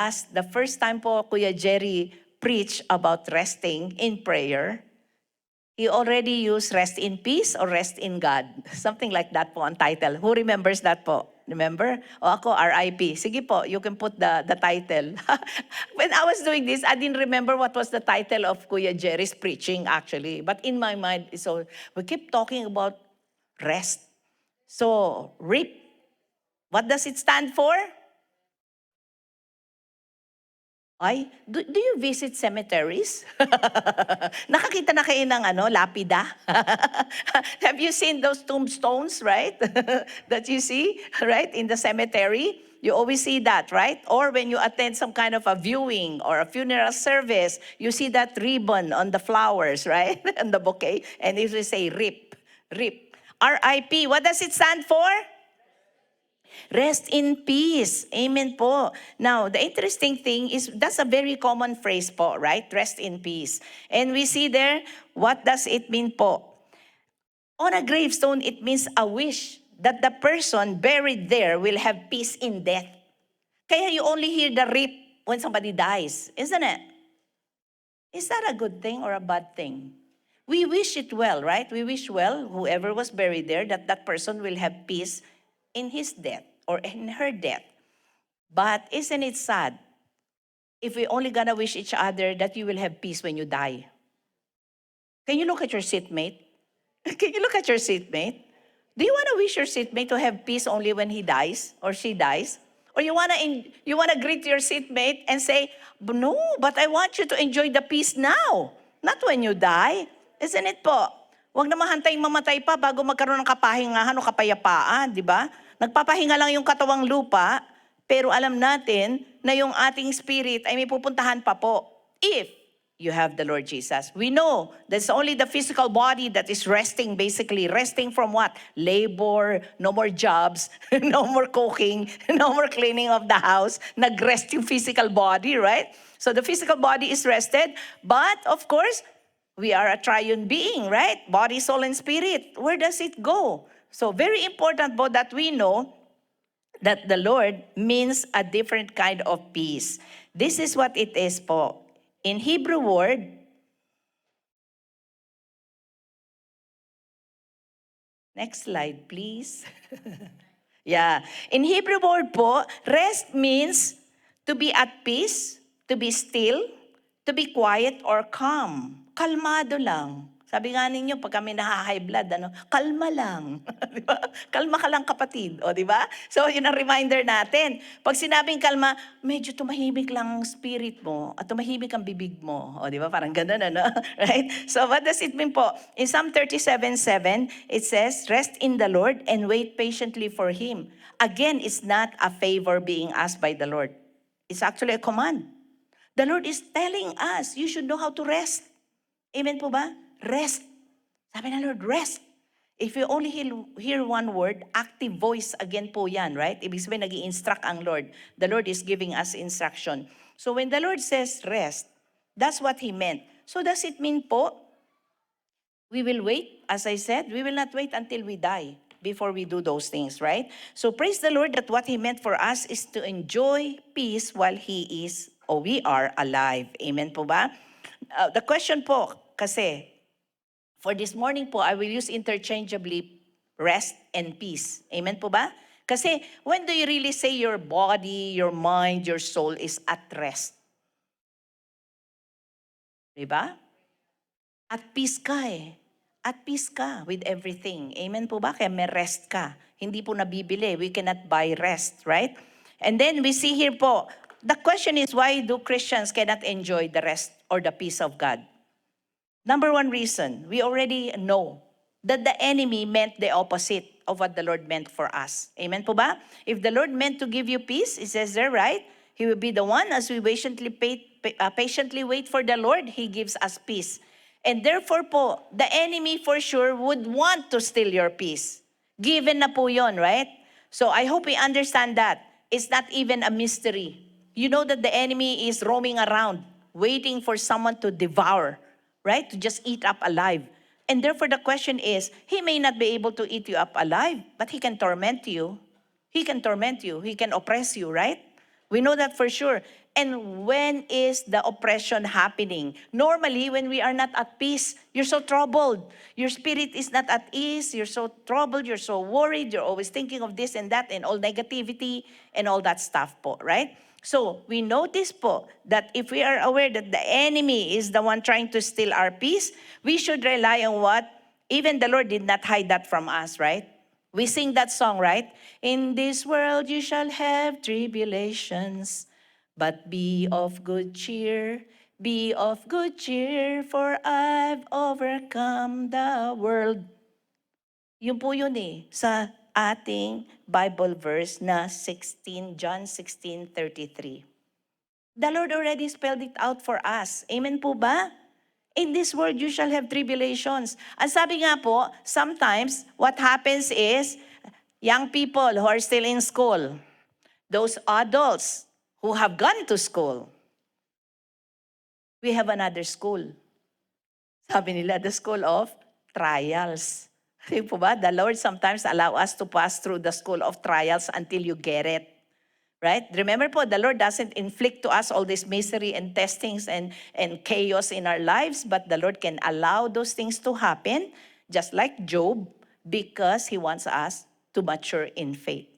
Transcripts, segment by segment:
As the first time po Kuya Jerry preached about resting in prayer, he already used rest in peace or rest in God. Something like that po ang title. Who remembers that po? Remember? O ako, RIP. Sige po, you can put the title. When I was doing this, I didn't remember what was the title of Kuya Jerry's preaching actually. But in my mind, so we keep talking about rest. So, RIP. What does it stand for? Ay, do you visit cemeteries? Nakakita na kayo ng lapida? Have you seen those tombstones, right? That you see, right, in the cemetery? You always see that, right? Or when you attend some kind of a viewing or a funeral service, you see that ribbon on the flowers, right? On the bouquet, and it will say RIP, RIP. RIP, what does it stand for? Rest in peace. Amen po. Now, the interesting thing is that's a very common phrase po, right? Rest in peace. And we see there, what does it mean po? On a gravestone, it means a wish that the person buried there will have peace in death. Kaya you only hear the RIP when somebody dies, isn't it? Is that a good thing or a bad thing? We wish it well, right? We wish well, whoever was buried there, that that person will have peace in his death or in her death. But isn't it sad if we only gonna wish each other that you will have peace when you die? Can you look at your seatmate? Can you look at your seatmate? Do you wanna wish your seatmate to have peace only when he dies or she dies? Or you wanna greet your seatmate and say, no, but I want you to enjoy the peace now, not when you die. Isn't it po? Huwag na mahantay mamatay pa bago magkaroon ng kapahingahan o kapayapaan, di ba? Nagpapahinga lang yung katawang lupa, pero alam natin na yung ating spirit ay may pupuntahan pa po if you have the Lord Jesus. We know that's only the physical body that is resting, basically. Resting from what? Labor, no more jobs, no more cooking, no more cleaning of the house. Nag-rest yung physical body, right? So the physical body is rested, but of course, we are a triune being, right? Body, soul, and spirit. Where does it go? So very important po that we know that the Lord means a different kind of peace. This is what it is po. In Hebrew word, next slide please. Yeah. In Hebrew word po, rest means to be at peace, to be still, to be quiet or calm. Kalmado lang. Sabi nga ninyo, pag kami naha-high blood, kalma lang. Di ba? Kalma ka lang kapatid. O, di ba? So, yun ang reminder natin. Pag sinabing kalma, medyo tumahimik lang ang spirit mo at tumahimik ang bibig mo. O, di ba? Parang ganun, Right? So, what does it mean po? In Psalm 37:7, it says, rest in the Lord and wait patiently for Him. Again, it's not a favor being asked by the Lord. It's actually a command. The Lord is telling us, you should know how to rest. Amen po ba? Rest. Sabi ng Lord, rest. If you only hear one word, active voice again po yan, right? Ibig sabihin, nag-i-instruct ang Lord. The Lord is giving us instruction. So when the Lord says rest, that's what He meant. So does it mean po, we will wait? As I said, we will not wait until we die before we do those things, right? So praise the Lord that what He meant for us is to enjoy peace while He is or we are alive. Amen po ba? The question po, kasi, for this morning po, I will use interchangeably rest and peace. Amen po ba? Kasi when do you really say your body, your mind, your soul is at rest? Diba? At peace ka eh. At peace ka with everything. Amen po ba? Kaya may rest ka. Hindi po nabibili. We cannot buy rest, right? And then we see here po, the question is, why do Christians cannot enjoy the rest or the peace of God? Number one reason, we already know that the enemy meant the opposite of what the Lord meant for us. Amen po ba? If the Lord meant to give you peace, it says there, right? He will be the one as we patiently wait for the Lord, He gives us peace. And therefore po, the enemy for sure would want to steal your peace. Given na po yun, right? So I hope we understand that. It's not even a mystery. You know that the enemy is roaming around, waiting for someone to devour, right? To just eat up alive. And therefore the question is, he may not be able to eat you up alive, but he can torment you. He can torment you. He can oppress you, right? We know that for sure. And when is the oppression happening? Normally, when we are not at peace, you're so troubled. Your spirit is not at ease. You're so troubled. You're so worried. You're always thinking of this and that and all negativity and all that stuff po, right? So, we notice po that if we are aware that the enemy is the one trying to steal our peace, we should rely on what? Even the Lord did not hide that from us, right? We sing that song, right? In this world you shall have tribulations, but be of good cheer. Be of good cheer, for I've overcome the world. Yun po yun sa ating Bible verse na John 16:33. The Lord already spelled it out for us. Amen po ba? In this world, you shall have tribulations. Ang sabi nga po, sometimes, what happens is, young people who are still in school, those adults who have gone to school, we have another school. Sabi nila, the school of trials. Sabi po ba, the Lord sometimes allow us to pass through the school of trials until you get it. Right? Remember po, the Lord doesn't inflict to us all this misery and testings and chaos in our lives, but the Lord can allow those things to happen, just like Job, because He wants us to mature in faith.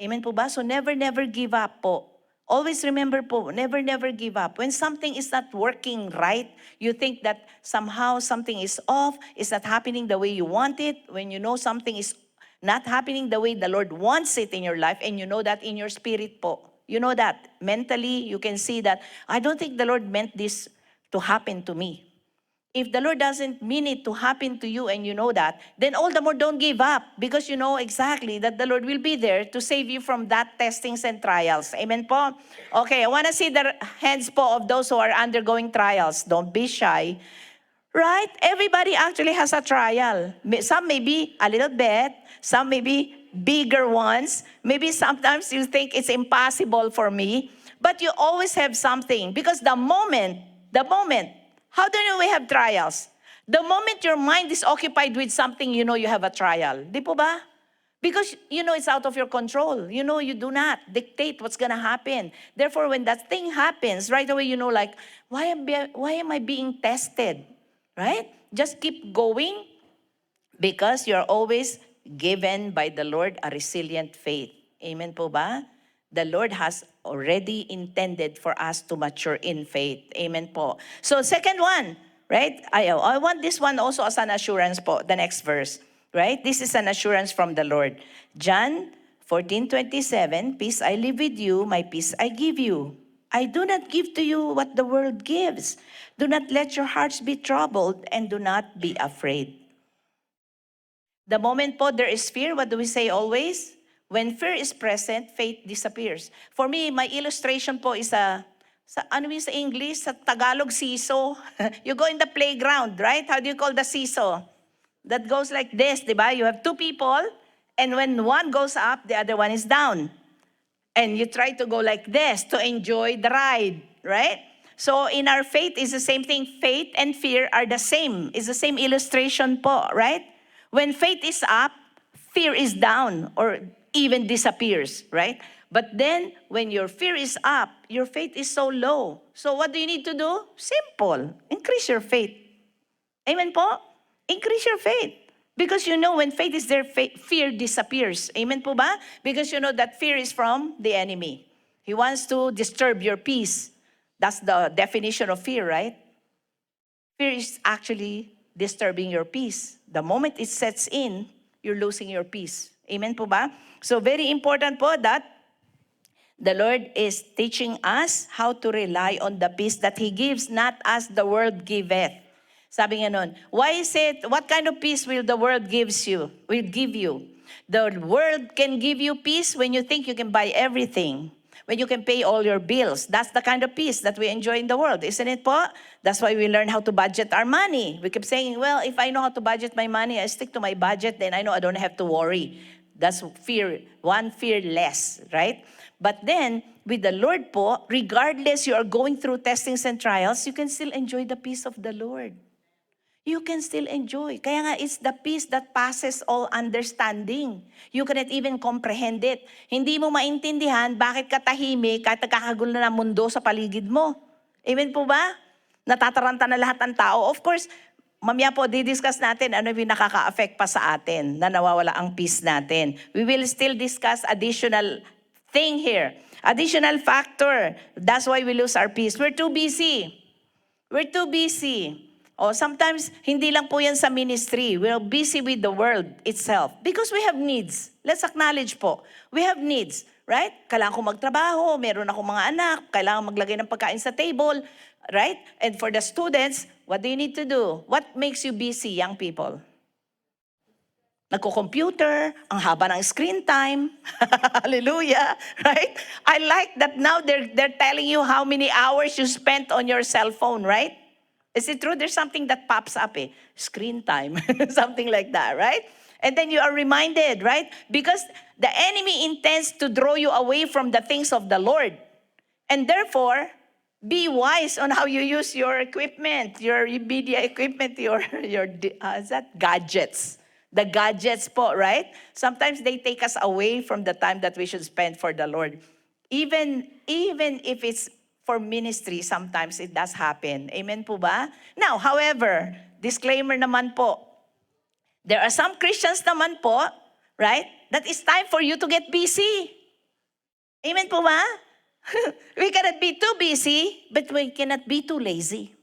Amen po ba? So never give up po. Always remember po, never give up. When something is not working right, you think that somehow something is off, it's not happening the way you want it, when you know something is not happening the way the Lord wants it in your life, and you know that in your spirit po. You know that. Mentally, you can see that, I don't think the Lord meant this to happen to me. If the Lord doesn't mean it to happen to you and you know that, then all the more don't give up, because you know exactly that the Lord will be there to save you from that testings and trials. Amen po? Okay, I want to see the hands po of those who are undergoing trials. Don't be shy. Right? Everybody actually has a trial. Some may be a little bit, some may be bigger ones. Maybe sometimes you think it's impossible for me, but you always have something. Because the moment, how do you know we have trials? The moment your mind is occupied with something, you know you have a trial. Di po ba? Because you know it's out of your control. You know you do not dictate what's gonna happen. Therefore, when that thing happens, right away you know like, why am I being tested? Right? Just keep going, because you're always given by the Lord a resilient faith. Amen po ba? The Lord has already intended for us to mature in faith. Amen po. So second one, right? I want this one also as an assurance po, the next verse. Right? This is an assurance from the Lord. John 14:27, peace I leave with you, my peace I give you. I do not give to you what the world gives. Do not let your hearts be troubled, and do not be afraid. The moment po there is fear, what do we say always? When fear is present, faith disappears. For me, my illustration po is sa English, sa Tagalog, seesaw. You go in the playground, right? How do you call the seesaw? That goes like this, di ba? You have two people, and when one goes up, the other one is down. And you try to go like this to enjoy the ride, right? So in our faith, is the same thing. Faith and fear are the same. It's the same illustration po, right? When faith is up, fear is down or even disappears, right? But then, when your fear is up, your faith is so low. So what do you need to do? Simple. Increase your faith. Amen po? Increase your faith. Because you know when faith is there, fear disappears. Amen po ba? Because you know that fear is from the enemy. He wants to disturb your peace. That's the definition of fear, right? Fear is actually disturbing your peace. The moment it sets in, you're losing your peace. Amen po ba? So very important po that the Lord is teaching us how to rely on the peace that He gives, not as the world giveth. Sabi nga nun, why is it, what kind of peace will the world give you? The world can give you peace when you think you can buy everything, when you can pay all your bills. That's the kind of peace that we enjoy in the world, isn't it po? That's why we learn how to budget our money. We keep saying, well, if I know how to budget my money, I stick to my budget, then I know I don't have to worry. That's fear, one fear less, right? But then, with the Lord po, regardless you are going through testings and trials, you can still enjoy the peace of the Lord. you can still enjoy. Kaya nga, it's the peace that passes all understanding. You cannot even comprehend it. Hindi mo maintindihan bakit ka tahimik kahit nagkakagulo na ng mundo sa paligid mo. Amen po ba? Natataranta na lahat ng tao. Of course, mamaya po, didiscuss natin ano yung nakaka-affect pa sa atin na nawawala ang peace natin. We will still discuss additional thing here. Additional factor. That's why we lose our peace. We're too busy. We're too busy. O sometimes, hindi lang po yan sa ministry. We're busy with the world itself. Because we have needs. Let's acknowledge po. We have needs. Right? Kailangan ko magtrabaho, meron akong mga anak, kailangan maglagay ng pagkain sa table. Right? And for the students, what do you need to do? What makes you busy, young people? Nagko-computer, ang haba ng screen time. Hallelujah. Right? I like that now they're telling you how many hours you spent on your cell phone, right? Is it true? There's something that pops up, screen time, something like that, right? And then you are reminded, right? Because the enemy intends to draw you away from the things of the Lord. And therefore, be wise on how you use your equipment, your media equipment, your gadgets. The gadgets po, right? Sometimes they take us away from the time that we should spend for the Lord. Even if it's for ministry, sometimes it does happen. Amen po ba? Now, however, disclaimer naman po, there are some Christians naman po, right, that it's time for you to get busy. Amen po ba? We cannot be too busy, but we cannot be too lazy.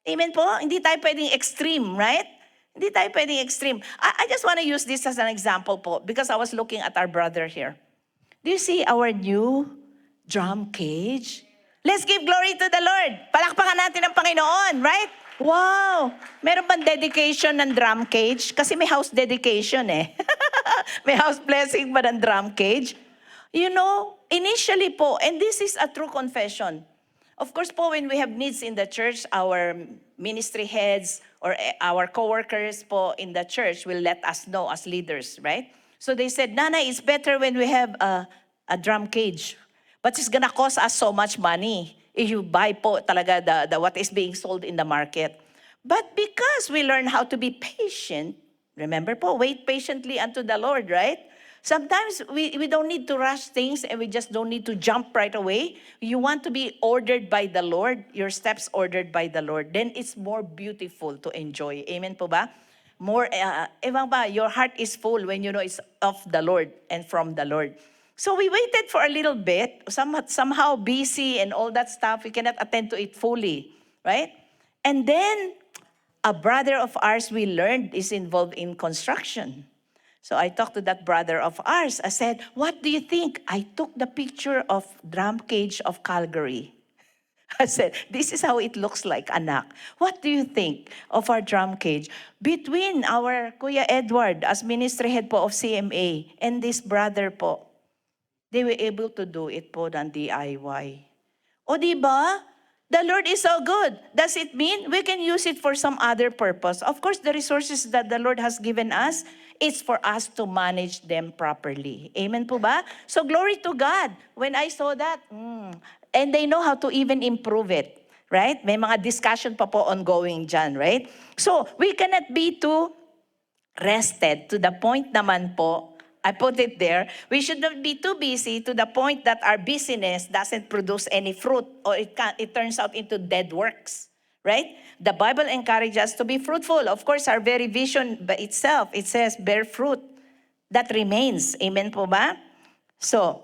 Amen po? Hindi tayo pwedeng extreme, right? Hindi tayo pwedeng extreme. I just want to use this as an example po, because I was looking at our brother here. Do you see our new drum cage? Let's give glory to the Lord. Palakpakan natin ang Panginoon, right? Wow! Meron bang dedication ng drum cage? Kasi may house dedication May house blessing ba ng drum cage? You know, initially po, and this is a true confession. Of course po, when we have needs in the church, our ministry heads or our co-workers po in the church will let us know as leaders, right? So they said, Nana, it's better when we have a drum cage. But it's gonna cost us so much money if you buy po talaga the what is being sold in the market. But because we learn how to be patient, remember po, wait patiently unto the Lord, right? Sometimes we don't need to rush things and we just don't need to jump right away. You want to be ordered by the Lord, your steps ordered by the Lord. Then it's more beautiful to enjoy. Amen po ba? More, your heart is full when you know it's of the Lord and from the Lord. So we waited for a little bit, somehow busy and all that stuff. We cannot attend to it fully, right? And then a brother of ours we learned is involved in construction. So I talked to that brother of ours. I said, what do you think? I took the picture of drum cage of Calgary. I said, this is how it looks like, anak. What do you think of our drum cage? Between our Kuya Edward as ministry head po of CMA and this brother po, they were able to do it po ng DIY. O diba? The Lord is so good. Does it mean we can use it for some other purpose? Of course, the resources that the Lord has given us, it's for us to manage them properly. Amen po ba? So glory to God. When I saw that, and they know how to even improve it. Right? May mga discussion pa po ongoing dyan, right? So we cannot be too rested to the point naman po, I put it there, we should not be too busy to the point that our busyness doesn't produce any fruit or it turns out into dead works, right? The Bible encourages us to be fruitful. Of course, our very vision by itself, it says bear fruit that remains. Amen po ba? So,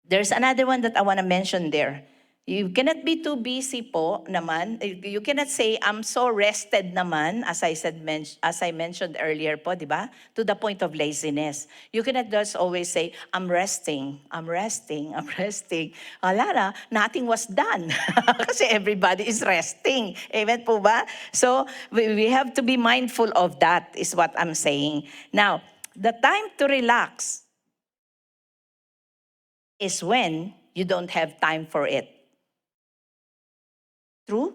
there's another one that I want to mention there. You cannot be too busy po naman. You cannot say, I'm so rested naman, as I mentioned earlier po, di ba? To the point of laziness. You cannot just always say, I'm resting, I'm resting, I'm resting. Wala na, nothing was done. Kasi everybody is resting. Amen po ba? So, we have to be mindful of that, is what I'm saying. Now, the time to relax is when you don't have time for it. True?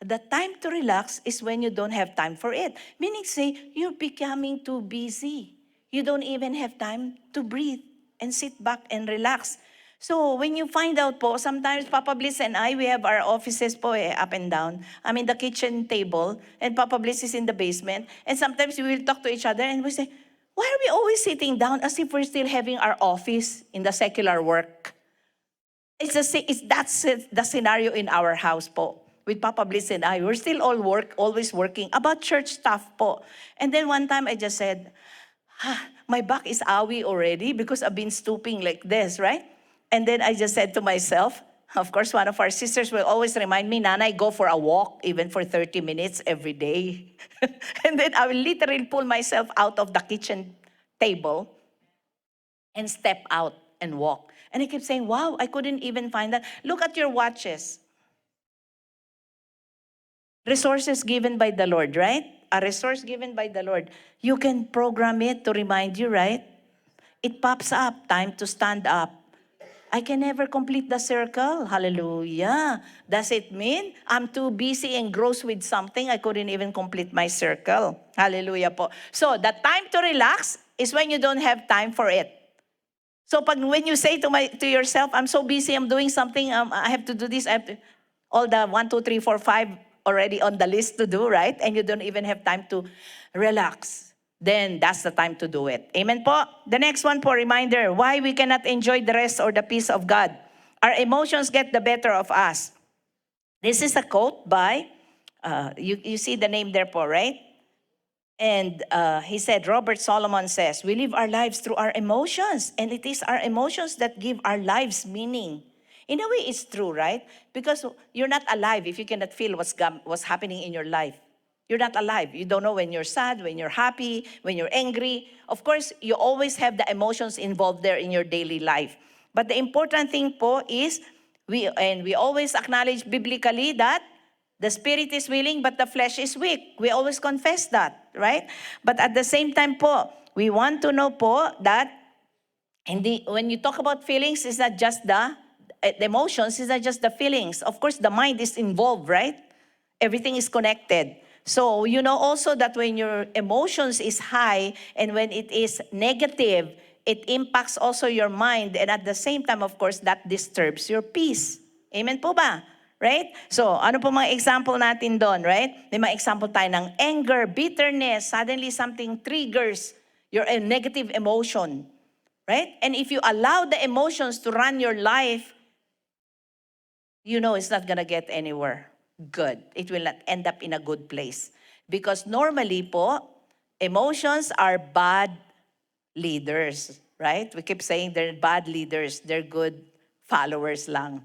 The time to relax is when you don't have time for it. Meaning say, you're becoming too busy. You don't even have time to breathe and sit back and relax. So when you find out po, sometimes Papa Bliss and I, we have our offices po up and down. I mean, the kitchen table, and Papa Bliss is in the basement. And sometimes we will talk to each other and we say, why are we always sitting down as if we're still having our office in the secular work? That's the scenario in our house po. With Papa Bliss and I, we're still always working about church stuff po. And then one time I just said, my back is awi already because I've been stooping like this, right? And then I just said to myself, of course, one of our sisters will always remind me, Nanay, go for a walk even for 30 minutes every day. And then I will literally pull myself out of the kitchen table and step out and walk. And I kept saying, wow, I couldn't even find that. Look at your watches. Resources given by the Lord, right? A resource given by the Lord. You can program it to remind you, right? It pops up, time to stand up. I can never complete the circle. Hallelujah. Does it mean I'm too busy and engrossed with something I couldn't even complete my circle? Hallelujah po. So the time to relax is when you don't have time for it. So when you say to yourself, I'm so busy, I'm doing something, I have to do this, I have to, all the 1, 2, 3, 4, 5 already on the list to do, right? And you don't even have time to relax. Then that's the time to do it. Amen po? The next one po, reminder, why we cannot enjoy the rest or the peace of God. Our emotions get the better of us. This is a quote by, you see the name there po, right? And he said, Robert Solomon says, we live our lives through our emotions. And it is our emotions that give our lives meaning. In a way, it's true, right? Because you're not alive if you cannot feel what's happening in your life. You're not alive. You don't know when you're sad, when you're happy, when you're angry. Of course, you always have the emotions involved there in your daily life. But the important thing po is, we always acknowledge biblically that the spirit is willing, but the flesh is weak. We always confess that, right? But at the same time po, we want to know po that when you talk about feelings, it's not just the emotions, it's not just the feelings. Of course, the mind is involved, right? Everything is connected. So you know also that when your emotions is high and when it is negative, it impacts also your mind. And at the same time, of course, that disturbs your peace. Amen po ba? Right? So, ano po mga example natin doon, right? May mga example tayo ng anger, bitterness, suddenly something triggers your negative emotion. Right? And if you allow the emotions to run your life, you know it's not gonna get anywhere good. It will not end up in a good place. Because normally po, emotions are bad leaders, right? We keep saying they're bad leaders, they're good followers lang.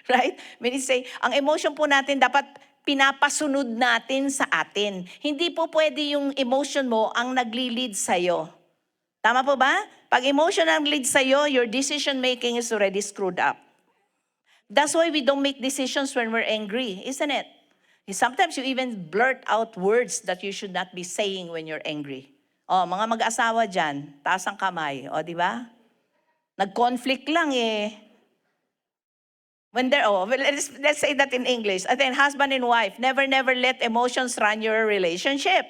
Right? Meaning say, ang emotion po natin dapat pinapasunod natin sa atin. Hindi po pwede yung emotion mo ang nagli-lead sa'yo. Tama po ba? Pag emotion ang lead sa'yo, your decision making is already screwed up. That's why we don't make decisions when we're angry, isn't it? Sometimes you even blurt out words that you should not be saying when you're angry. Oh, mga mag-asawa dyan, taas ang kamay. O, di ba? Nag-conflict lang eh. Let's say that in English. I think husband and wife, never let emotions run your relationship.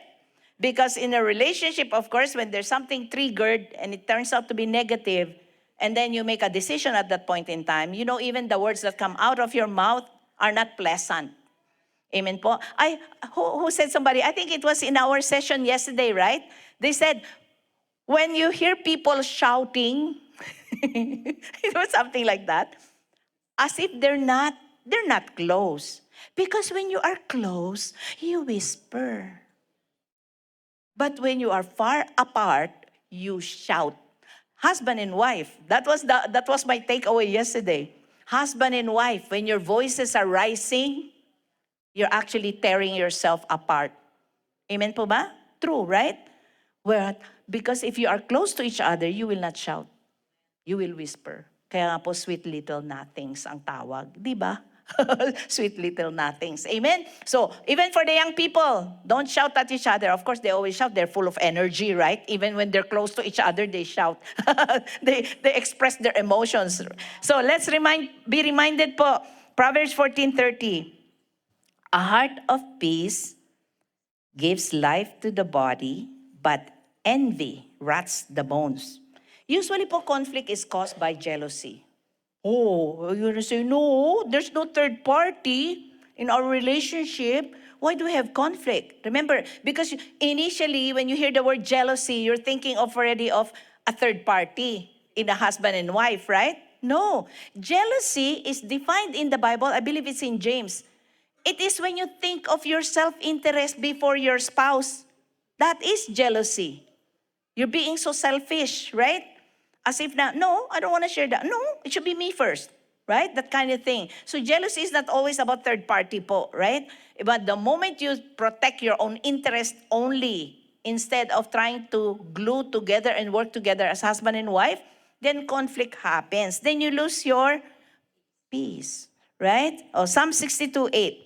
Because in a relationship, of course, when there's something triggered and it turns out to be negative, and then you make a decision at that point in time, you know, even the words that come out of your mouth are not pleasant. Amen po. Who said somebody? I think it was in our session yesterday, right? They said, when you hear people shouting, it was something like that, as if they're not close. Because when you are close, you whisper. But when you are far apart, you shout. Husband and wife, that was my takeaway yesterday. Husband and wife, when your voices are rising, you're actually tearing yourself apart. Amen po ba? True, right? Because if you are close to each other, you will not shout. You will whisper. Kaya nga po, sweet little nothings ang tawag. Di ba? Sweet little nothings. Amen? So, even for the young people, don't shout at each other. Of course, they always shout. They're full of energy, right? Even when they're close to each other, they shout. they express their emotions. So, let's be reminded po, Proverbs 14:30. A heart of peace gives life to the body, but envy rots the bones. Usually po, conflict is caused by jealousy. Oh, you're gonna say, no, there's no third party in our relationship. Why do we have conflict? Remember, because initially, when you hear the word jealousy, you're thinking of already of a third party in a husband and wife, right? No. Jealousy is defined in the Bible. I believe it's in James. It is when you think of your self-interest before your spouse. That is jealousy. You're being so selfish, right? As if na, no, I don't want to share that. No, it should be me first, right? That kind of thing. So jealousy is not always about third party po, right? But the moment you protect your own interest only, instead of trying to glue together and work together as husband and wife, then conflict happens. Then you lose your peace, right? Oh, Psalm 62:8.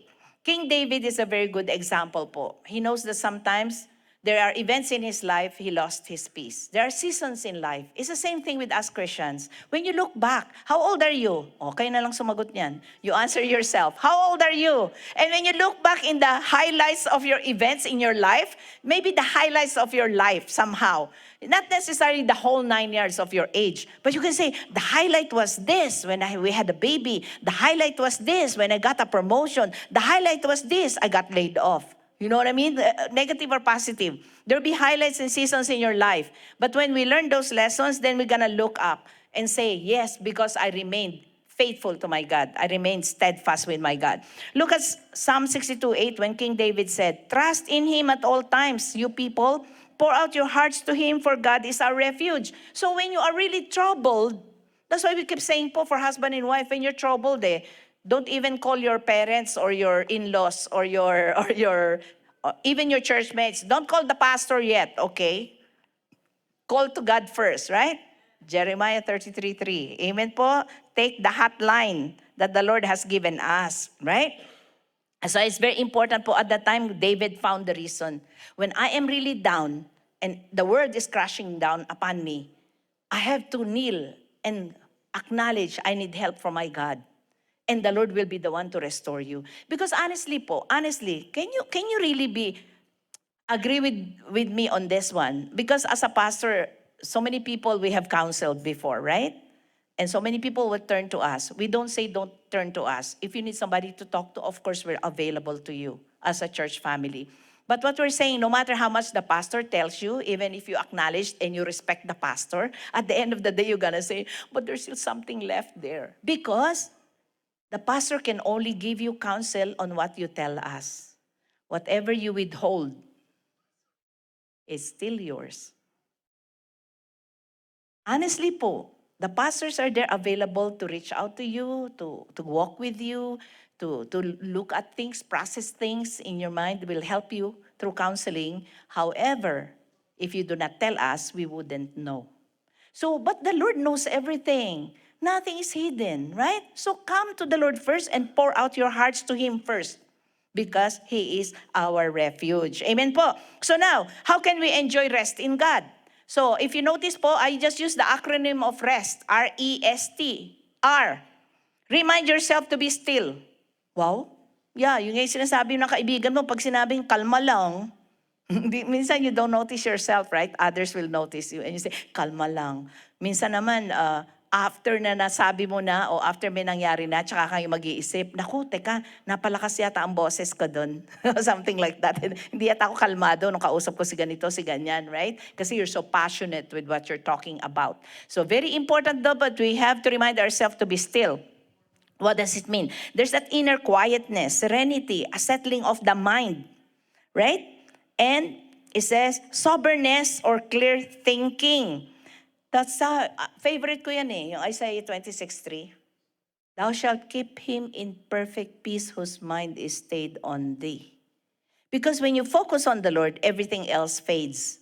King David is a very good example po. He knows that sometimes there are events in his life, he lost his peace. There are seasons in life. It's the same thing with us Christians. When you look back, how old are you? Okay na lang sumagot niyan. You answer yourself. How old are you? And when you look back in the highlights of your events in your life, maybe the highlights of your life somehow, not necessarily the whole 9 years of your age, but you can say, the highlight was this when we had a baby. The highlight was this when I got a promotion. The highlight was this, I got laid off. You know what I mean? Negative or positive. There'll be highlights and seasons in your life. But when we learn those lessons, then we're gonna look up and say, yes, because I remained faithful to my God. I remained steadfast with my God. Look at Psalm 62:8 when King David said, trust in Him at all times, you people. Pour out your hearts to Him, for God is our refuge. So when you are really troubled, that's why we keep saying po for husband and wife, when you're troubled, don't even call your parents or your in-laws or even your church mates. Don't call the pastor yet, okay? Call to God first, right? Jeremiah 33:3. Amen po? Take the hotline that the Lord has given us, right? So it's very important po at that time, David found the reason. When I am really down and the world is crashing down upon me, I have to kneel and acknowledge I need help from my God. And the Lord will be the one to restore you. Because honestly, can you really agree with me on this one? Because as a pastor, so many people we have counseled before, right? And so many people will turn to us. We don't say don't turn to us. If you need somebody to talk to, of course, we're available to you as a church family. But what we're saying, no matter how much the pastor tells you, even if you acknowledge and you respect the pastor, at the end of the day, you're gonna say, but there's still something left there. Because the pastor can only give you counsel on what you tell us. Whatever you withhold is still yours. Honestly po, the pastors are there available to reach out to you, to walk with you, to look at things, process things in your mind, will help you through counseling. However, if you do not tell us, we wouldn't know. So, but the Lord knows everything. Nothing is hidden, right? So come to the Lord first and pour out your hearts to Him first because He is our refuge. Amen po. So now, how can we enjoy rest in God? So if you notice po, I just use the acronym of rest, R-E-S-T. R. Remind yourself to be still. Wow. Yeah, yung nga yung sinasabi ng kaibigan mo, pag sinabing kalma lang, minsan you don't notice yourself, right? Others will notice you and you say, kalma lang. Minsan naman, after na nasabi mo na o after may nangyari na, tsaka kayo mag-iisip, naku, teka, napalakas yata ang boses ko doon. Something like that. Hindi yata ako kalmado nung kausap ko si ganito, si ganyan, right? Kasi you're so passionate with what you're talking about. So very important though, but we have to remind ourselves to be still. What does it mean? There's that inner quietness, serenity, a settling of the mind, right? And it says, soberness or clear thinking. That's favorite ko yan yung Isaiah 26:3. Thou shalt keep him in perfect peace whose mind is stayed on thee. Because when you focus on the Lord, everything else fades.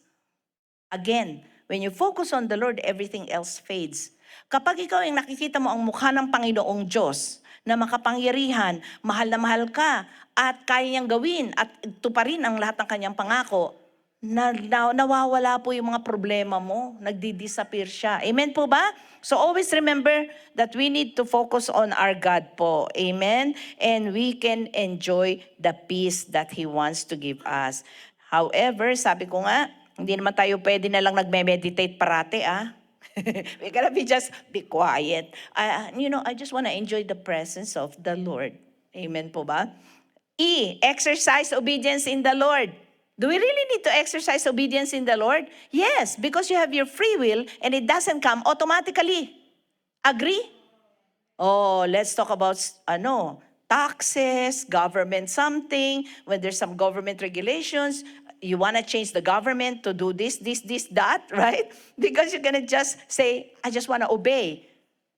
Again, when you focus on the Lord, everything else fades. Kapag ikaw ang nakikita mo ang mukha ng Panginoong Diyos na makapangyarihan, mahal na mahal ka, at kaya niyang gawin at tuparin ang lahat ng kanyang pangako, nawawala po yung mga problema mo, nagdi-disappear siya. Amen po ba? So always remember that we need to focus on our God po. Amen? And we can enjoy the peace that He wants to give us. However, sabi ko nga, hindi naman tayo pwede na lang nagme-meditate parate We gotta be quiet. I just want to enjoy the presence of the Lord. Amen po ba? E, exercise obedience in the Lord. Do we really need to exercise obedience in the Lord? Yes, because you have your free will and it doesn't come automatically. Agree? Oh, let's talk about taxes, government something. When there's some government regulations, you want to change the government to do this, that, right? Because you're going to just say, I just want to obey.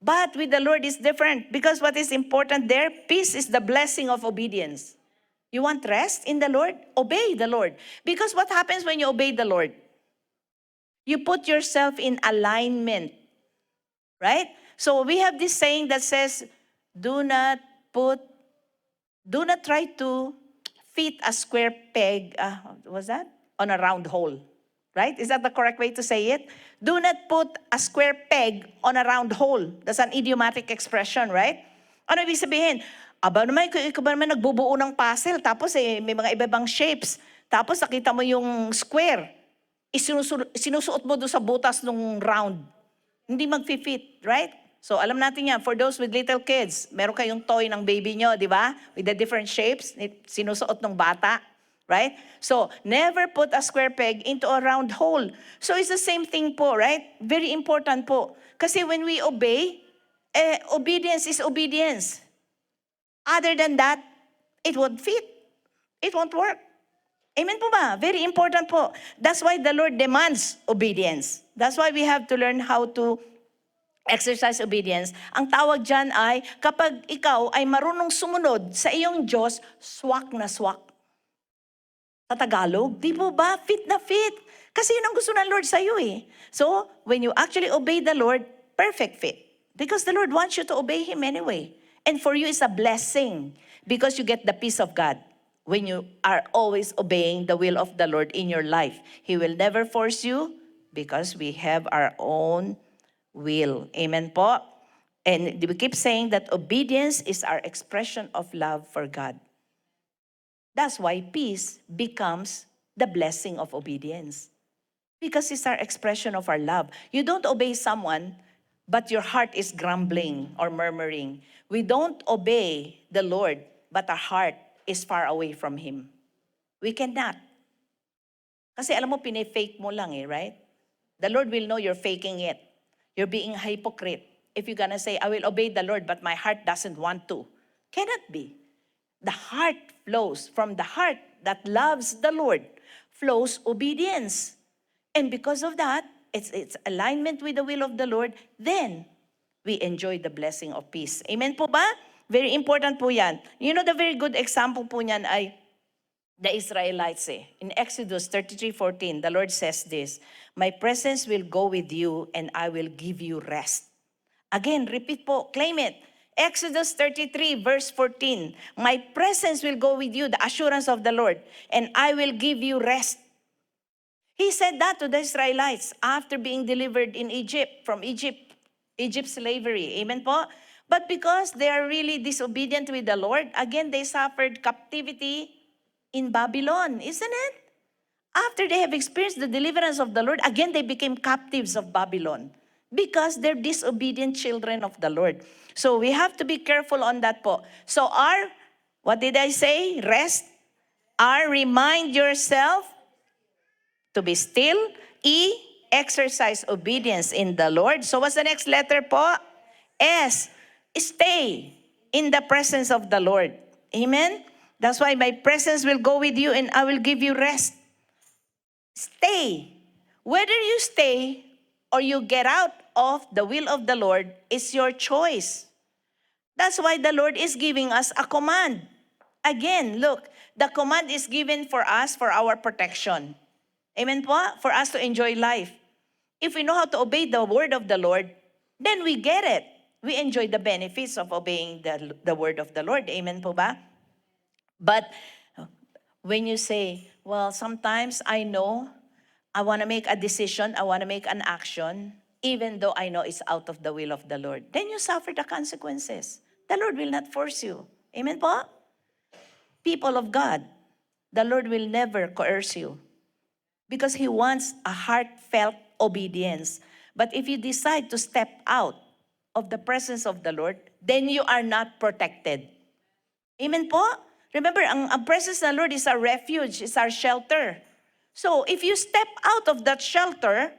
But with the Lord it's different because what is important there, peace is the blessing of obedience. You want rest in the Lord? Obey the Lord. Because what happens when you obey the Lord? You put yourself in alignment, right? So we have this saying that says, do not try to fit a square peg, was that? On a round hole, right? Is that the correct way to say it? Do not put a square peg on a round hole. That's an idiomatic expression, right? Ano ibig sabihin? Aba naman, ikaw ba naman nagbubuo ng puzzle, tapos may mga iba-ibang shapes, tapos nakita mo yung square, sinusuot mo doon sa butas ng round. Hindi mag-fit, right? So alam natin yan, for those with little kids, meron kayong toy ng baby nyo, di ba? With the different shapes, sinusuot ng bata, right? So never put a square peg into a round hole. So it's the same thing po, right? Very important po. Kasi when we obey, obedience is obedience. Other than that, it won't fit. It won't work. Amen po ba? Very important po. That's why the Lord demands obedience. That's why we have to learn how to exercise obedience. Ang tawag dyan ay, kapag ikaw ay marunong sumunod sa iyong Diyos, swak na swak. Sa Tagalog, di po ba? Fit na fit. Kasi yun ang gusto ng Lord sa iyo eh. So, when you actually obey the Lord, perfect fit. Because the Lord wants you to obey Him anyway. And for you, it's a blessing because you get the peace of God when you are always obeying the will of the Lord in your life. He will never force you because we have our own will. Amen po? And we keep saying that obedience is our expression of love for God. That's why peace becomes the blessing of obedience. Because it's our expression of our love. You don't obey someone, but your heart is grumbling or murmuring. We don't obey the Lord, but our heart is far away from Him. We cannot. Kasi alam mo, pinifake mo lang right? The Lord will know you're faking it. You're being a hypocrite. If you're gonna say, I will obey the Lord, but my heart doesn't want to. Cannot be. The heart flows. From the heart that loves the Lord, flows obedience. And because of that, it's alignment with the will of the Lord, then we enjoy the blessing of peace. Amen po ba? Very important po yan. You know, the very good example po niyan ay the Israelites In Exodus 33:14, the Lord says this, my presence will go with you and I will give you rest. Again, repeat po, claim it. Exodus 33 verse 14, my presence will go with you, the assurance of the Lord, and I will give you rest. He said that to the Israelites after being delivered in Egypt, from Egypt's slavery. Amen po? But because they are really disobedient with the Lord, again, they suffered captivity in Babylon, isn't it? After they have experienced the deliverance of the Lord, again, they became captives of Babylon because they're disobedient children of the Lord. So we have to be careful on that po. So what did I say? Rest. Remind yourself to be still. E, exercise obedience in the Lord. So what's the next letter po? S, stay in the presence of the Lord. Amen? That's why my presence will go with you and I will give you rest. Stay. Whether you stay or you get out of the will of the Lord is your choice. That's why the Lord is giving us a command. Again, look, the command is given for us for our protection. Amen po? For us to enjoy life. If we know how to obey the word of the Lord, then we get it. We enjoy the benefits of obeying the word of the Lord. Amen po ba? But when you say, well, sometimes I know I want to make a decision, I want to make an action, even though I know it's out of the will of the Lord, then you suffer the consequences. The Lord will not force you. Amen po? People of God, the Lord will never coerce you because He wants a heartfelt obedience. But if you decide to step out of the presence of the Lord, then you are not protected. Amen po? Remember, ang presence ng Lord is our refuge, is our shelter. So, if you step out of that shelter,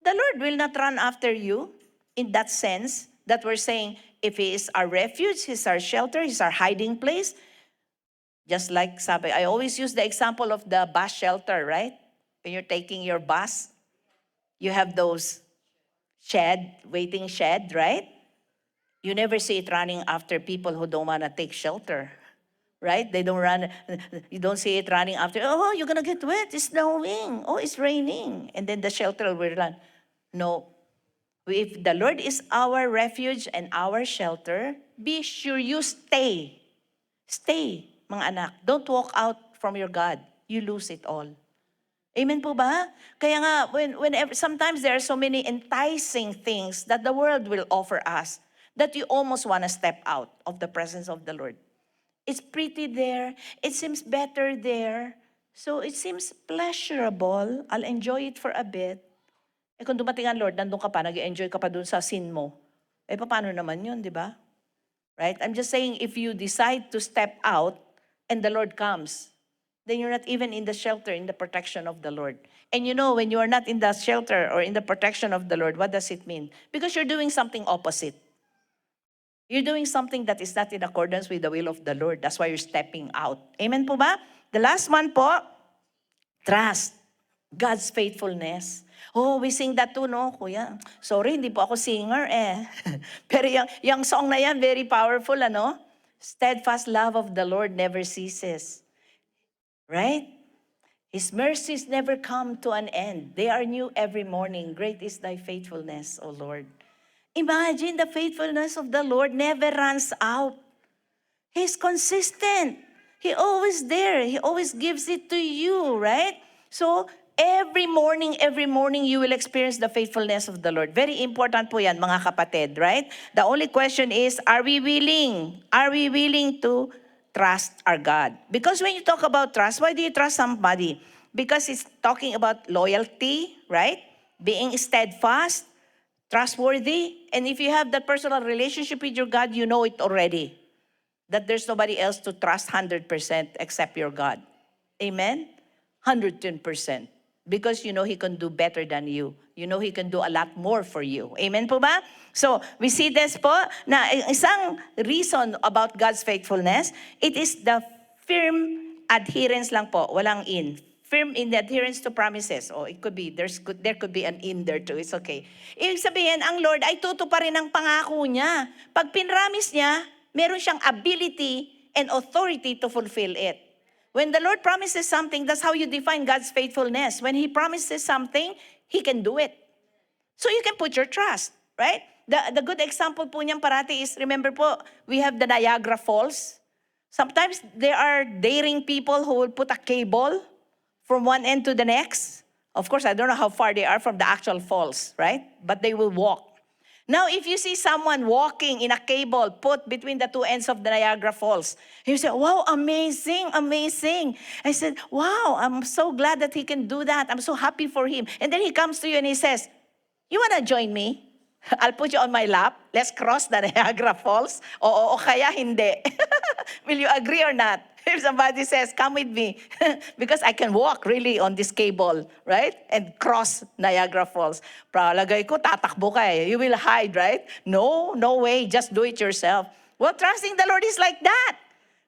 the Lord will not run after you in that sense that we're saying, if He is our refuge, He's our shelter, He's our hiding place. Just like sabi, I always use the example of the bus shelter, right? When you're taking your bus, you have those waiting shed, right? You never see it running after people who don't want to take shelter, right? They don't run, you don't see it running after, oh, you're going to get wet, it's snowing, oh, it's raining. And then the shelter will run. No. If the Lord is our refuge and our shelter, be sure you stay. Stay, mga anak. Don't walk out from your God. You lose it all. Amen po ba? Kaya nga, whenever, sometimes there are so many enticing things that the world will offer us that you almost want to step out of the presence of the Lord. It's pretty there. It seems better there. So it seems pleasurable. I'll enjoy it for a bit. Eh kung dumating ang Lord, nandun ka pa, nag-enjoy ka pa dun sa sin mo. Eh paano naman yun, di ba? Right? I'm just saying, if you decide to step out and the Lord comes, then you're not even in the shelter, in the protection of the Lord. And you know, when you are not in the shelter or in the protection of the Lord, what does it mean? Because you're doing something opposite. You're doing something that is not in accordance with the will of the Lord. That's why you're stepping out. Amen po ba? The last one po, trust God's faithfulness. Oh, we sing that too, no, kuya? Sorry, hindi po ako singer eh. Pero yung song na yan, very powerful, ano? Steadfast love of the Lord never ceases. Right? His mercies never come to an end. They are new every morning. Great is thy faithfulness, O Lord. Imagine the faithfulness of the Lord never runs out. He's consistent. He always there. He always gives it to you, right? So, every morning, you will experience the faithfulness of the Lord. Very important po yan, mga kapatid, right? The only question is, are we willing? Are we willing to trust our God? Because when you talk about trust, why do you trust somebody? Because it's talking about loyalty, right? Being steadfast, trustworthy. And if you have that personal relationship with your God, you know it already. That there's nobody else to trust 100% except your God. Amen? 110%. Because you know He can do better than you. You know He can do a lot more for you. Amen po ba? So, we see this po, na isang reason about God's faithfulness, it is the firm adherence lang po, walang in. Firm in the adherence to promises. Oh, it could be, there could be an in there too. It's okay. Ibig sabihin, ang Lord ay tutuparin ang pangako niya. Pag pinramis niya, meron siyang ability and authority to fulfill it. When the Lord promises something, that's how you define God's faithfulness. When He promises something, He can do it. So you can put your trust, right? The good example po niyan parati is, remember po, we have the Niagara Falls. Sometimes there are daring people who will put a cable from one end to the next. Of course, I don't know how far they are from the actual falls, right? But they will walk. Now, if you see someone walking in a cable put between the two ends of the Niagara Falls, you say, wow, amazing, amazing. I said, wow, I'm so glad that he can do that. I'm so happy for him. And then he comes to you and he says, you want to join me? I'll put you on my lap. Let's cross the Niagara Falls. O kaya hindi. Will you agree or not? If somebody says, come with me, because I can walk really on this cable, right? And cross Niagara Falls. Palagay ko, tatakbo ka eh. You will hide, right? No way, just do it yourself. Well, trusting the Lord is like that.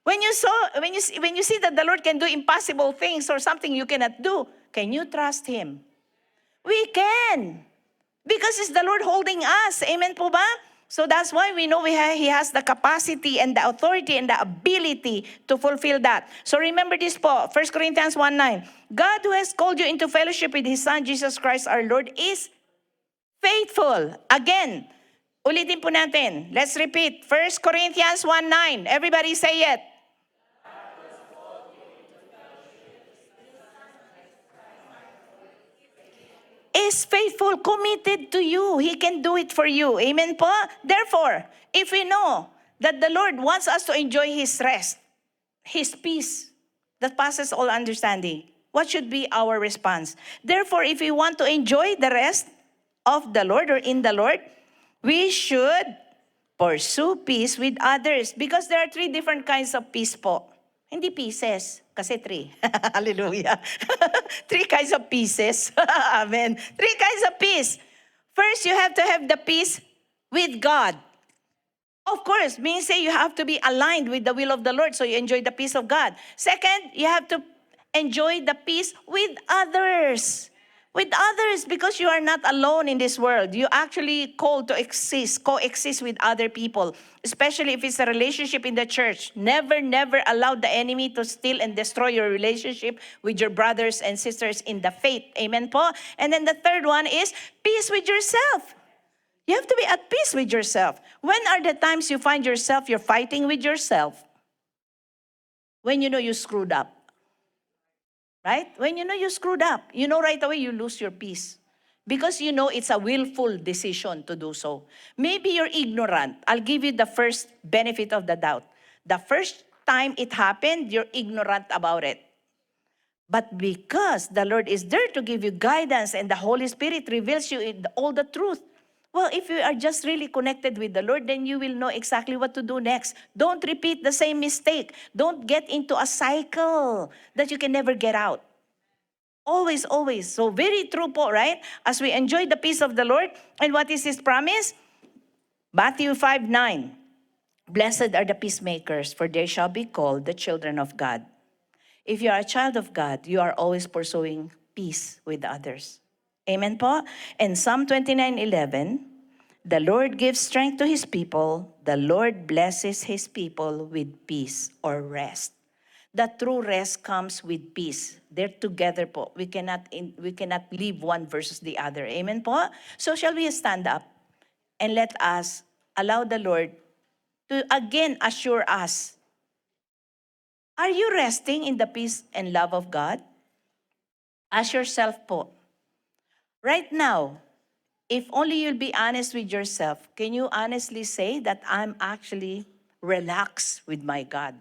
When you see that the Lord can do impossible things or something you cannot do, can you trust Him? We can. Because it's the Lord holding us. Amen po ba? So that's why we know He has the capacity and the authority and the ability to fulfill that. So remember this po, 1 Corinthians 1:9. God who has called you into fellowship with His Son, Jesus Christ our Lord, is faithful. Again, ulitin po natin. Let's repeat. 1 Corinthians 1:9. Everybody say it. Is faithful, committed to you. He can do it for you. Amen po? Therefore, if we know that the Lord wants us to enjoy His rest, His peace that passes all understanding, what should be our response? Therefore, if we want to enjoy the rest of the Lord or in the Lord, we should pursue peace with others. Because there are 3 different kinds of peace po. Hindi pieces, kasi 3. Hallelujah. 3 kinds of pieces. Amen. 3 kinds of peace. First, you have to have the peace with God. Of course, means say you have to be aligned with the will of the Lord so you enjoy the peace of God. Second, you have to enjoy the peace with others. With others, because you are not alone in this world. You actually called to coexist with other people, especially if it's a relationship in the church. Never allow the enemy to steal and destroy your relationship with your brothers and sisters in the faith. Amen po? And then the third one is peace with yourself. You have to be at peace with yourself. When are the times you find yourself, you're fighting with yourself? When you know you screwed up. Right? When you know you screwed up, you know right away you lose your peace. Because you know it's a willful decision to do so. Maybe you're ignorant. I'll give you the first benefit of the doubt. The first time it happened, you're ignorant about it. But because the Lord is there to give you guidance and the Holy Spirit reveals you all the truth, well, if you are just really connected with the Lord, then you will know exactly what to do next. Don't repeat the same mistake. Don't get into a cycle that you can never get out. Always, always. So very true po, right? As we enjoy the peace of the Lord, and what is His promise? Matthew 5:9. Blessed are the peacemakers, for they shall be called the children of God. If you are a child of God, you are always pursuing peace with others. Amen po? And Psalm 29:11, the Lord gives strength to His people. The Lord blesses His people with peace or rest. The true rest comes with peace. They're together po. We cannot leave one versus the other. Amen po? So shall we stand up and let us allow the Lord to again assure us. Are you resting in the peace and love of God? Ask yourself po. Right now, if only you'll be honest with yourself, can you honestly say that I'm actually relaxed with my God?